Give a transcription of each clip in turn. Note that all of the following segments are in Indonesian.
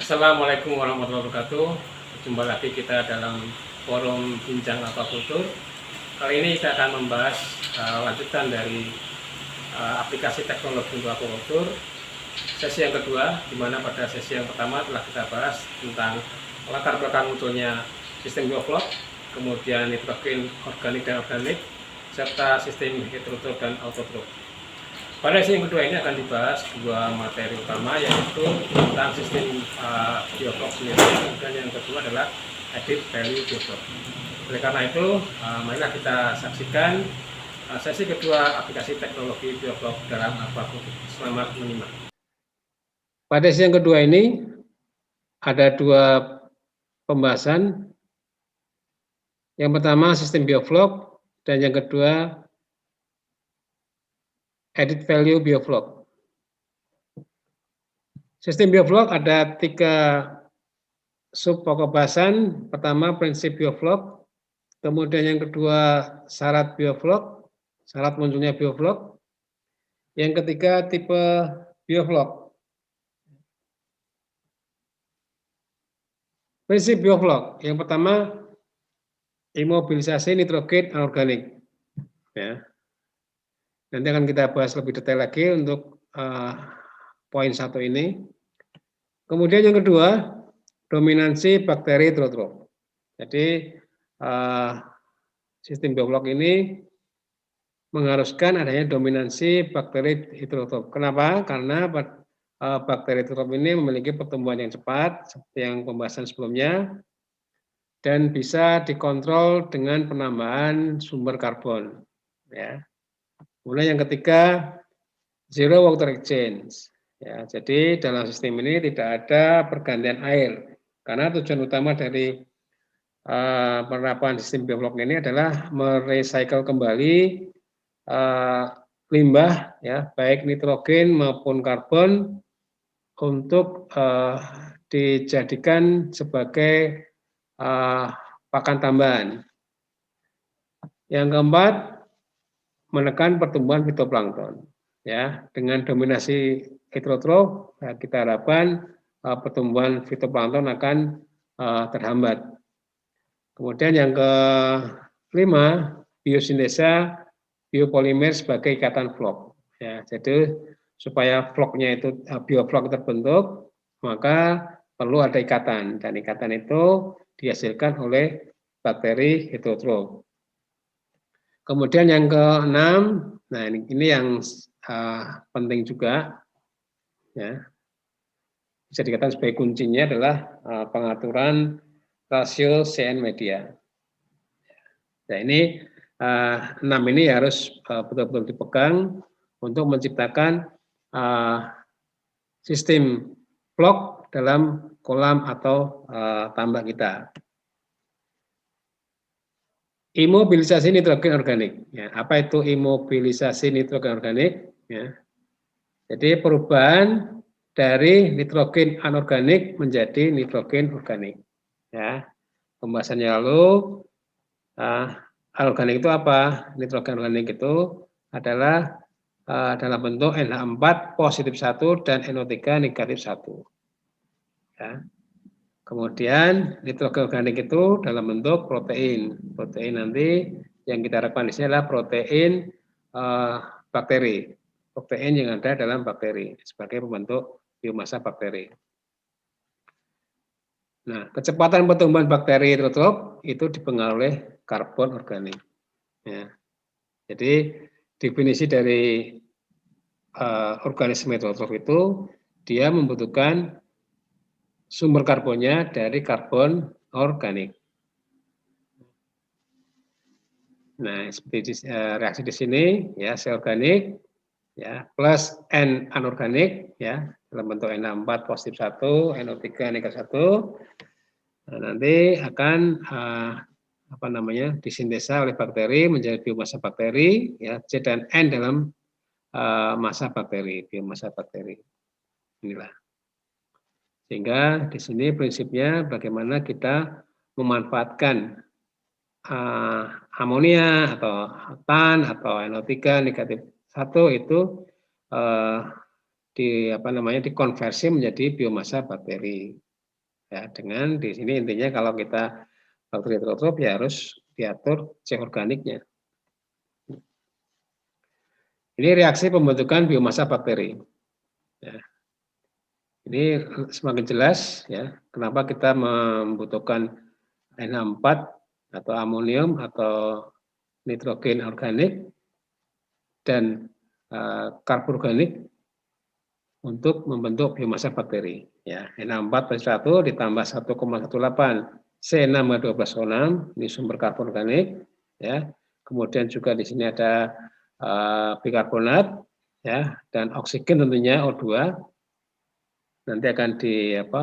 Assalamualaikum warahmatullahi wabarakatuh. Jumpa lagi kita dalam forum bincang aquaculture. Kali ini saya akan membahas lanjutan dari aplikasi teknologi untuk aquaculture. Sesi yang kedua, di mana pada sesi yang pertama telah kita bahas tentang latar belakang munculnya sistem biofloc, kemudian nitrogen organik dan organik, serta sistem heterotrof dan autotrof. Pada sesi yang kedua ini akan dibahas dua materi utama, yaitu tentang sistem biofloc sendiri, dan yang kedua adalah added value biofloc. Oleh karena itu, marilah kita saksikan sesi kedua aplikasi teknologi biofloc dalam aquaculture. Selamat menyimak. Pada sesi yang kedua ini ada dua pembahasan. Yang pertama sistem biofloc dan yang kedua added value biofloc. Sistem biofloc ada tiga sub pokok bahasan. Pertama prinsip biofloc, kemudian yang kedua syarat biofloc, syarat munculnya biofloc. Yang ketiga tipe biofloc. Prinsip biofloc yang pertama imobilisasi nitrogen anorganik. Ya. Nanti akan kita bahas lebih detail lagi untuk poin satu ini. Kemudian yang kedua, dominansi bakteri heterotrof. Jadi sistem biofloc ini mengharuskan adanya dominansi bakteri heterotrof. Kenapa? Karena bakteri heterotrof ini memiliki pertumbuhan yang cepat, seperti yang pembahasan sebelumnya, dan bisa dikontrol dengan penambahan sumber karbon. Ya. Kemudian yang ketiga, zero water exchange. Ya, jadi dalam sistem ini tidak ada pergantian air, karena tujuan utama dari penerapan sistem biofloc ini adalah merecycle kembali limbah, ya, baik nitrogen maupun karbon, untuk dijadikan sebagai pakan tambahan. Yang keempat, menekan pertumbuhan fitoplankton. Ya, dengan dominasi heterotrof, kita harapkan pertumbuhan fitoplankton akan terhambat. Kemudian yang kelima, biosintesa biopolimer sebagai ikatan vlog. Ya, jadi supaya vlognya itu bioflok terbentuk, maka perlu ada ikatan, dan ikatan itu dihasilkan oleh bakteri heterotrof. Kemudian yang keenam, nah ini yang penting juga, ya, bisa dikatakan sebagai kuncinya adalah pengaturan rasio CN media. Nah ini 6 ini harus betul-betul dipegang untuk menciptakan sistem vlog dalam kolam atau tambak kita. Imobilisasi nitrogen organik. Ya, apa itu imobilisasi nitrogen organik? Ya. Jadi perubahan dari nitrogen anorganik menjadi nitrogen organik. Ya. Pembahasannya lalu, anorganik itu apa? Nitrogen organik itu adalah dalam bentuk NH4 positif 1 dan NO3 negatif 1. Ya. Kemudian nitrogen organik itu dalam bentuk protein. Protein nanti yang kita harapkan di sini adalah protein bakteri. Protein yang ada dalam bakteri sebagai pembentuk biomasa bakteri. Nah, kecepatan pertumbuhan bakteri heterotrof itu dipengaruhi oleh karbon organik. Ya. Jadi definisi dari organisme heterotrof itu dia membutuhkan sumber karbonnya dari karbon organik. Nah, seperti reaksi di sini, ya, C organik, ya, plus N anorganik, ya, dalam bentuk NH4 positif 1, NO3 negatif 1. Nah, nanti akan disintesa oleh bakteri menjadi biomasa bakteri, ya, C dan N dalam massa bakteri, biomasa bakteri. Inilah. Sehingga di sini prinsipnya bagaimana kita memanfaatkan amonia atau tan atau NO3 negatif 1 itu dikonversi menjadi biomasa bakteri. Ya, dengan di sini intinya kalau kita bakteri heterotrof ya harus diatur C organiknya. Ini reaksi pembentukan biomasa bakteri. Ya. Ini semakin jelas ya kenapa kita membutuhkan NH4 atau amonium atau nitrogen organik dan karbon organik untuk membentuk biomasa bakteri. Ya, NH4+1 ditambah 1,18 C6H12O6, ini sumber karbon organik. Ya, kemudian juga di sini ada bikarbonat, ya, dan oksigen tentunya O2. Nanti akan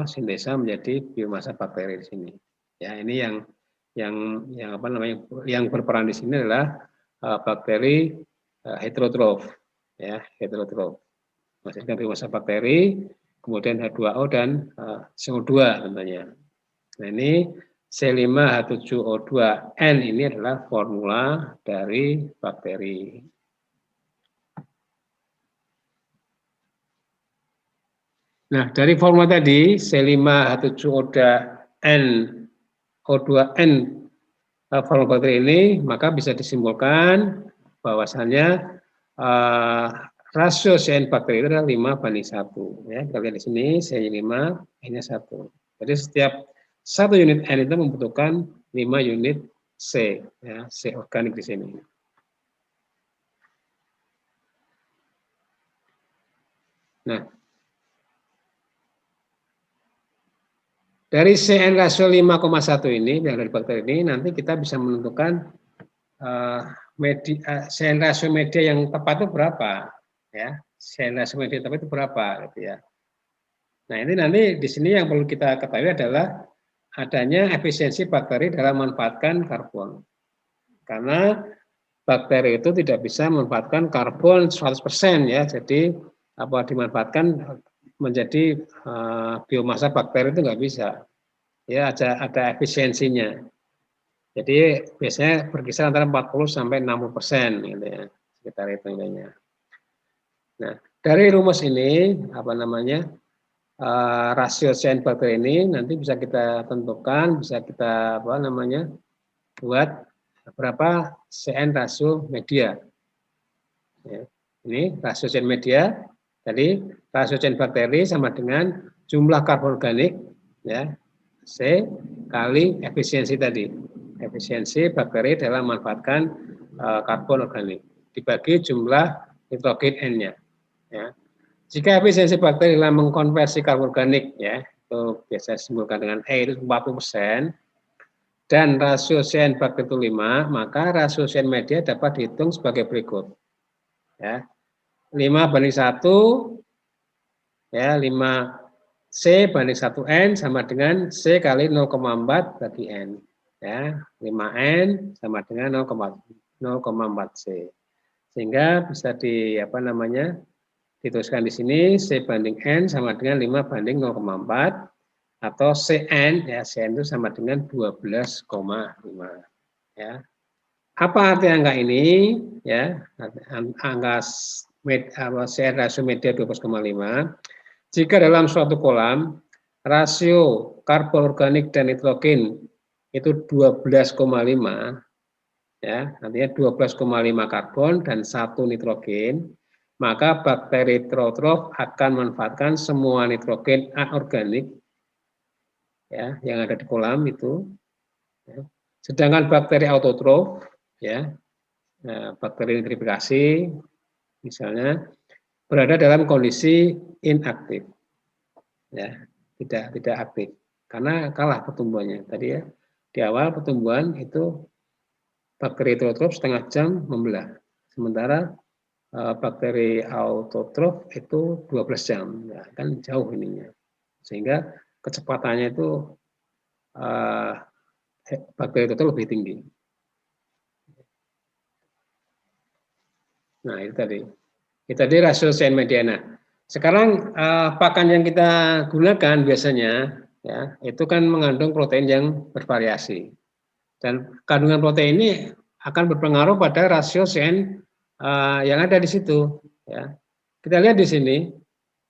sintesa menjadi biomasa bakteri di sini. Ya, ini yang berperan di sini adalah bakteri heterotrof, ya, heterotrof. Menghasilkan biomasa bakteri, kemudian H2O dan CO2 tentunya. Nah, ini C5H7O2N ini adalah formula dari bakteri. Nah, dari formula tadi C5H7O2N O2N formula bakteri ini, maka bisa disimpulkan bahwasannya rasio CN bakteri itu adalah 5:1. Ya, kita lihat di sini C5 N-nya 1. Jadi setiap 1 unit N itu membutuhkan 5 unit C, ya, C organik di sini. Nah, dari CN rasio 5,1 ini yang dari bakteri ini nanti kita bisa menentukan CN rasio media yang tepat itu berapa, ya. CN rasio media tepat itu berapa gitu ya. Nah, ini nanti di sini yang perlu kita ketahui adalah adanya efisiensi bakteri dalam memanfaatkan karbon. Karena bakteri itu tidak bisa memanfaatkan karbon 100% ya. Jadi dimanfaatkan menjadi biomasa bakteri itu nggak bisa. Ya, ada efisiensinya. Jadi biasanya berkisar antara 40 sampai 60% gitu ya, sekitar itu nilainya. Nah, dari rumus ini rasio CN bakteri ini nanti bisa kita tentukan, bisa kita buat berapa CN rasio media. Ya, ini rasio CN media. Jadi rasio CN bakteri sama dengan jumlah karbon organik, ya, C kali efisiensi tadi. Efisiensi bakteri dalam memanfaatkan karbon organik dibagi jumlah nitrogen N-nya. Ya. Jika efisiensi bakteri dalam mengkonversi karbon organik, ya, itu biasa disebutkan dengan E itu 40%, dan rasio CN bakteri itu 5, maka rasio CN media dapat dihitung sebagai berikut. Ya. 5:1, ya, 5 C banding 1 N sama dengan C kali 0,4 bagi N. Ya, 5N sama dengan 0,4 C. Sehingga bisa dituliskan di sini C banding N sama dengan 5:0,4 atau CN, ya, CN itu sama dengan 12,5. Ya. Apa arti angka ini? Ya, angka CN rasio media 12,5. Jika dalam suatu kolam rasio karbon organik dan nitrogen itu 12,5, ya, artinya 12,5 karbon dan 1 nitrogen, maka bakteri heterotrof akan memanfaatkan semua nitrogen anorganik, ya, yang ada di kolam itu. Ya. Sedangkan bakteri autotrof, ya, bakteri nitrifikasi misalnya, berada dalam kondisi inaktif, ya, tidak aktif karena kalah pertumbuhannya tadi ya. Di awal pertumbuhan itu bakteri heterotrof setengah jam membelah, sementara bakteri autotrof itu 12 jam, ya, kan jauh ininya, sehingga kecepatannya itu bakteri itu lebih tinggi. Nah, itu tadi. Itu tadi rasio CN media. Nah, sekarang pakan yang kita gunakan biasanya, ya, itu kan mengandung protein yang bervariasi. Dan kandungan protein ini akan berpengaruh pada rasio CN yang ada di situ. Ya. Kita lihat di sini,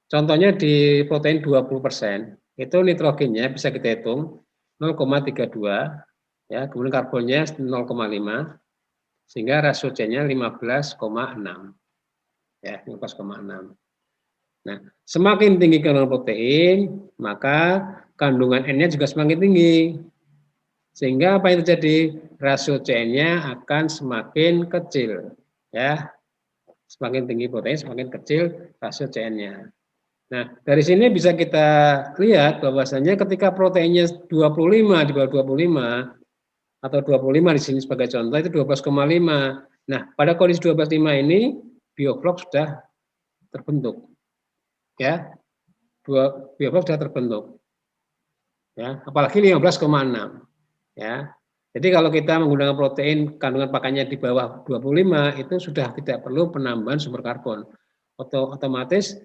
contohnya di protein 20%. itu nitrogennya bisa kita hitung 0,32 ya, kemudian karbonnya 0,5 sehingga rasio C-nya 15,6 ya, 15,6. Nah, semakin tinggi kandungan protein, maka kandungan N-nya juga semakin tinggi. Sehingga apa yang terjadi? Rasio CN-nya akan semakin kecil ya. Semakin tinggi protein, semakin kecil rasio CN-nya. Nah, dari sini bisa kita lihat bahwasanya ketika proteinnya 25 di bawah 25 atau 25 di sini sebagai contoh itu 12,5. Nah, pada kondisi 12,5 ini bioflok sudah terbentuk. Ya. Bioflok sudah terbentuk. Ya, apalagi 15,6. Ya. Jadi kalau kita menggunakan protein kandungan pakannya di bawah 25 itu sudah tidak perlu penambahan sumber karbon. Otomatis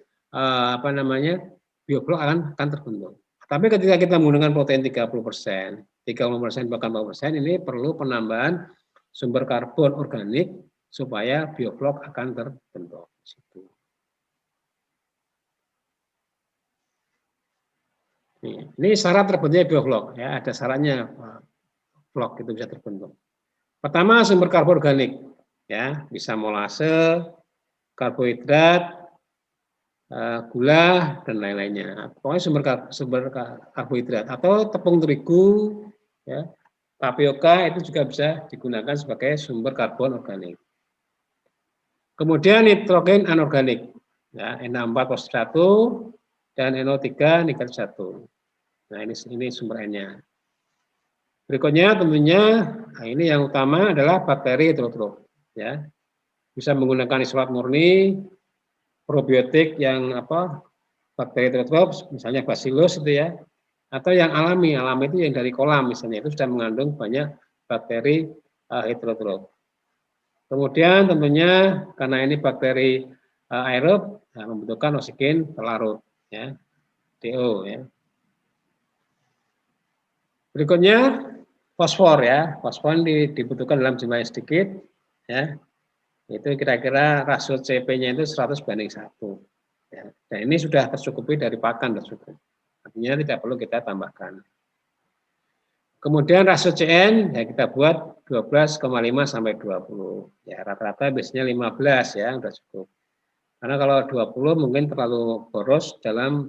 bioflok akan terbentuk. Tapi ketika kita menggunakan protein 30%, 30% bahkan 40% ini perlu penambahan sumber karbon organik supaya bioflok akan terbentuk. Ini syarat terbentuknya bioflok ya, ada syaratnya flok itu bisa terbentuk. Pertama sumber karbon organik ya, bisa molase, karbohidrat, gula dan lain-lainnya. Pokoknya sumber karbohidrat atau tepung terigu ya, tapioka itu juga bisa digunakan sebagai sumber karbon organik. Kemudian nitrogen anorganik ya, Na4 + 1 dan NO3 nikel 1. Nah, ini sumber N-nya. Berikutnya tentunya ini yang utama adalah bakteri heterotrof ya. Bisa menggunakan isolat murni, probiotik yang bakteri heterotrof misalnya Bacillus itu ya. Atau yang alami itu yang dari kolam misalnya itu sudah mengandung banyak bakteri heterotrof. Kemudian tentunya karena ini bakteri aerob membutuhkan oksigen terlarut ya. DO ya. Berikutnya fosfor ya, fosfor dibutuhkan dalam jumlah yang sedikit ya. Itu kira-kira rasio CP-nya itu 100:1 ya. Dan ini sudah tercukupi dari pakan tersebut. Artinya tidak perlu kita tambahkan. Kemudian rasio CN ya kita buat 12,5 sampai 20. Ya rata-rata biasanya 15 ya sudah cukup. Karena kalau 20 mungkin terlalu boros dalam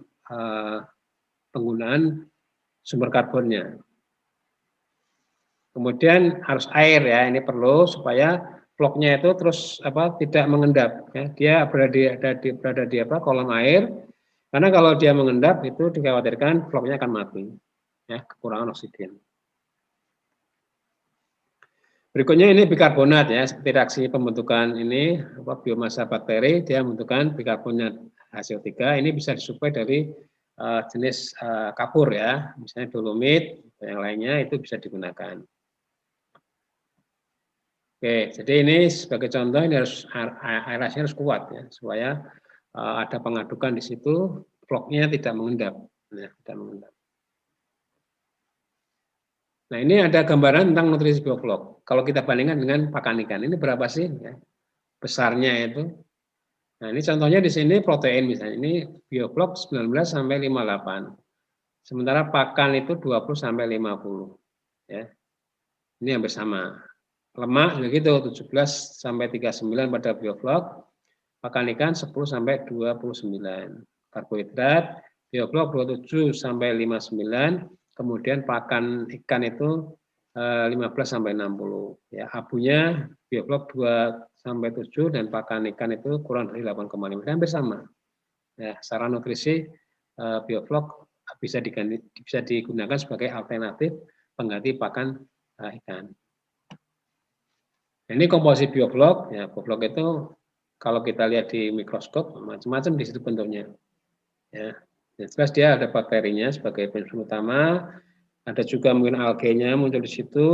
penggunaan sumber karbonnya. Kemudian harus air ya, ini perlu supaya floknya itu terus tidak mengendap ya. Dia berada di kolam air. Karena kalau dia mengendap itu dikhawatirkan floknya akan mati ya, kekurangan oksigen. Berikutnya ini bikarbonat ya, seperti reaksi pembentukan ini biomasa bakteri dia membentukkan bikarbonat HCO3. Ini bisa disuplai dari jenis kapur ya, misalnya dolomit yang lainnya itu bisa digunakan. Oke, jadi ini sebagai contoh ini harus aerasinya harus kuat ya supaya ada pengadukan di situ, floknya tidak mengendap. Nah, tidak mengendap. Nah, ini ada gambaran tentang nutrisi bioflok. Kalau kita bandingkan dengan pakan ikan, ini berapa sih ya, besarnya itu? Nah, ini contohnya di sini protein misalnya, ini bioflok 19 sampai 58. Sementara pakan itu 20 sampai 50. Ya. Ini hampir sama. Lemak begitu 17 sampai 39 pada bioflok, pakan ikan 10 sampai 29. Karbohidrat bioflok 27 sampai 59, kemudian pakan ikan itu 15 sampai 60. Ya, abunya bioflok 2 sampai 7 dan pakan ikan itu kurang dari 8,5. Hampir sama. Ya, secara nutrisi bioflok bisa digunakan sebagai alternatif pengganti pakan ikan. Ini komposisi bioflok, ya bioflok itu kalau kita lihat di mikroskop macam-macam di situ bentuknya. Ya, jelas dia ada bakterinya sebagai penyusun utama, ada juga mungkin algenya muncul di situ,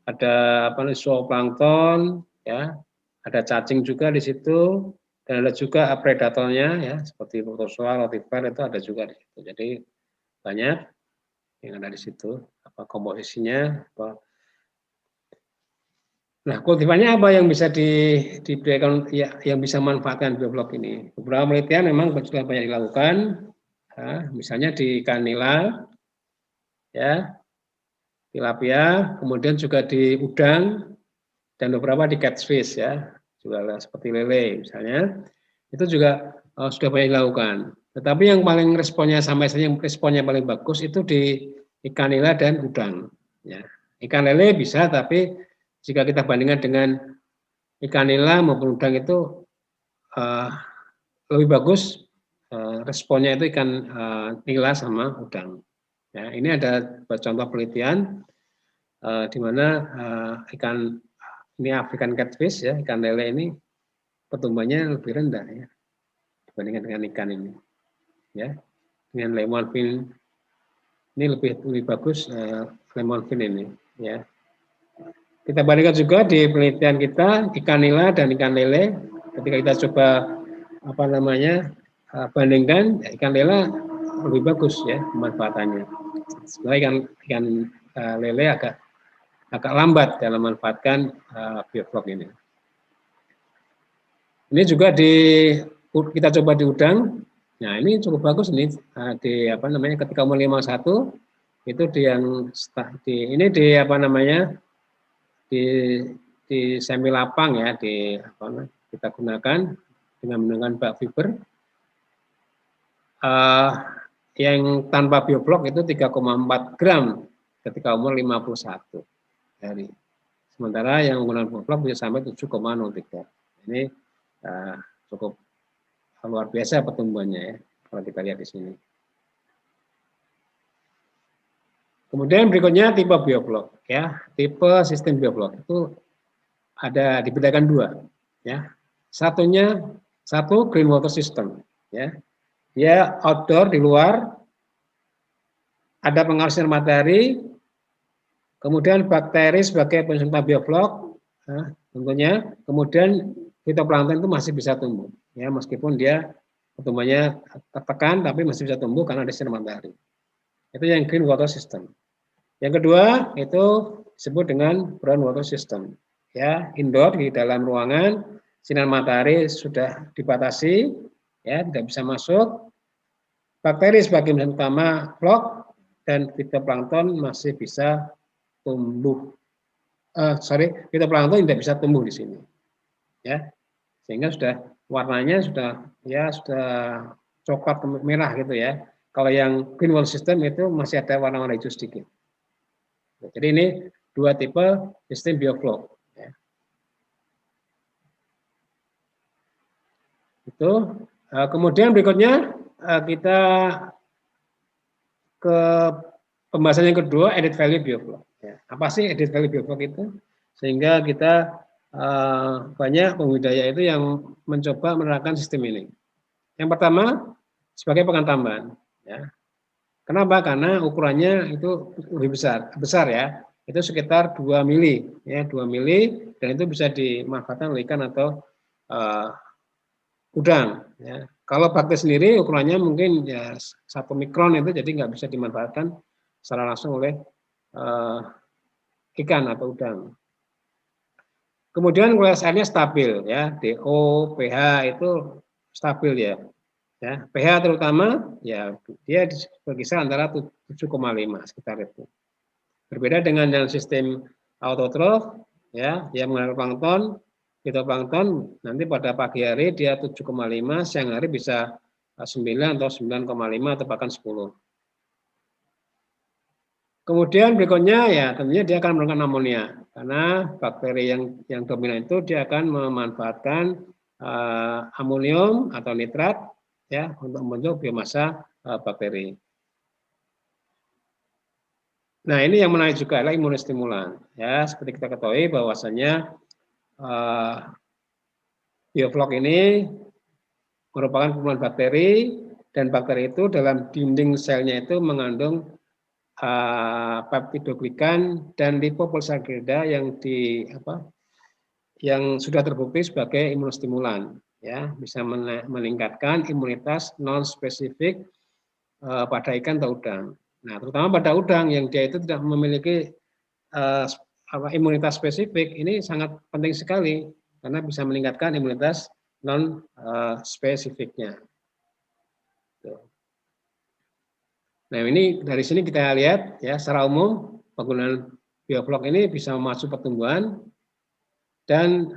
ada zooplankton, ya, ada cacing juga di situ, dan ada juga predatornya, ya, seperti protozoa, rotifer itu ada juga di situ. Jadi banyak yang ada di situ, komposisinya. Nah, kultifannya apa yang bisa diberikan ya, yang bisa memanfaatkan bioflok ini? Beberapa penelitian memang sudah banyak dilakukan. misalnya di ikan nila, ya, tilapia, kemudian juga di udang dan beberapa di catfish, ya, juga seperti lele misalnya, itu juga sudah banyak dilakukan. Tetapi yang paling responnya sampai saat yang responnya paling bagus itu di ikan nila dan udang. Ya. Ikan lele bisa, tapi jika kita bandingkan dengan ikan nila maupun udang itu lebih bagus responnya itu ikan nila sama udang. Ya, ini ada contoh penelitian di mana ikan ini African catfish, ya, ikan lele ini pertumbuhannya lebih rendah, ya, dibandingkan dengan ikan ini. Ya, dengan lemon fin ini lebih bagus lemon fin ini. Ya, kita bandingkan juga di penelitian kita ikan nila dan ikan lele. Ketika kita coba bandingkan, ikan lele lebih bagus, ya, pemanfaatannya. Sebenarnya ikan lele agak lambat dalam memanfaatkan bioflok ini. Ini juga kita coba di udang. Nah, ini cukup bagus nih ketika umur 51 itu di semi lapang, ya, kita gunakan dengan menggunakan bak fiber yang tanpa bioblok itu 3,4 gram ketika umur 51 hari. Sementara yang menggunakan bioblok bisa sampai 7,03. Ini cukup luar biasa pertumbuhannya, ya, kalau kita lihat di sini. Kemudian berikutnya tipe bioblok, ya. Tipe sistem bioblok itu ada dibedakan dua, ya. Satu green water system, ya. Dia outdoor, di luar, ada pengaruh sinar matahari, kemudian bakteri sebagai penyerta bioblok, tentunya, kemudian fitoplankton itu masih bisa tumbuh, ya, meskipun dia pertumbuhannya tertekan, tapi masih bisa tumbuh karena ada sinar matahari. Itu yang green water system. Yang kedua itu disebut dengan brown water system, ya, indoor, di dalam ruangan, sinar matahari sudah dibatasi, ya, tidak bisa masuk. Bakteri sebagai bahan utama blok dan fitoplankton masih bisa tumbuh. Fitoplankton tidak bisa tumbuh di sini, ya, sehingga warnanya sudah coklat merah gitu, ya. Kalau yang green water system itu masih ada warna-warna hijau sedikit. Jadi ini dua tipe sistem bioflok. Ya. Itu. Kemudian berikutnya kita ke pembahasan yang kedua, added value bioflok. Ya. Apa sih added value bioflok itu? Sehingga kita banyak pembudidaya itu yang mencoba menerapkan sistem ini. Yang pertama, sebagai pakan tambahan. Ya. Kenapa? Karena ukurannya itu lebih besar, ya. Itu sekitar 2 mili, ya, 2 mili, dan itu bisa dimanfaatkan oleh ikan atau udang. Ya. Kalau bakteri sendiri ukurannya mungkin ya 1 mikron itu, jadi nggak bisa dimanfaatkan secara langsung oleh ikan atau udang. Kemudian kualitas airnya stabil, ya, DO, pH itu stabil, ya. Ya, pH terutama, ya, dia berkisar antara 7,5 sekitar itu. Berbeda dengan yang sistem autotrof, ya, yang mengandung plankton, fitoplankton, nanti pada pagi hari dia 7,5, siang hari bisa 9 atau 9,5 atau bahkan 10. Kemudian berikutnya, ya, tentunya dia akan menurunkan amonia, karena bakteri yang dominan itu dia akan memanfaatkan amonium atau nitrat, ya, untuk membentuk biomasa bakteri. Nah, ini yang menarik juga adalah imunostimulan. Ya, seperti kita ketahui bahwasannya bioflok ini merupakan kumpulan bakteri, dan bakteri itu dalam dinding selnya itu mengandung peptidoglikan dan lipopolisacharida yang sudah terbukti sebagai imunostimulan, ya, bisa meningkatkan imunitas non spesifik pada ikan atau udang. Nah, terutama pada udang yang dia itu tidak memiliki imunitas spesifik, ini sangat penting sekali karena bisa meningkatkan imunitas non spesifiknya. Nah, ini dari sini kita lihat ya secara umum penggunaan bioflok ini bisa memacu pertumbuhan dan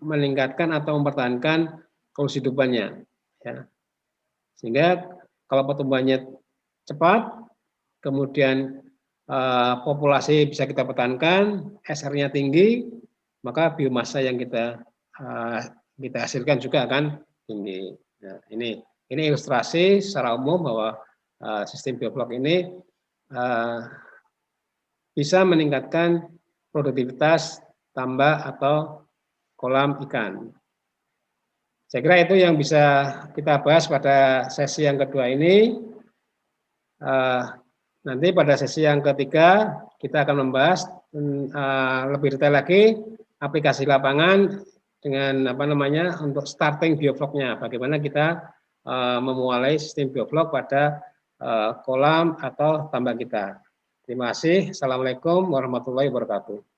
meningkatkan atau mempertahankan fungsi hidupannya. Ya. Sehingga kalau pertumbuhannya cepat, kemudian populasi bisa kita pertahankan, SR-nya tinggi, maka biomasa yang kita hasilkan juga akan tinggi. Nah, ini ilustrasi secara umum bahwa sistem bioflok ini bisa meningkatkan produktivitas tambak atau kolam ikan. Saya kira itu yang bisa kita bahas pada sesi yang kedua ini. Nanti pada sesi yang ketiga kita akan membahas lebih detail lagi aplikasi lapangan dengan untuk starting biofloknya. Bagaimana kita memulai sistem bioflok pada kolam atau tambak kita. Terima kasih. Assalamualaikum warahmatullahi wabarakatuh.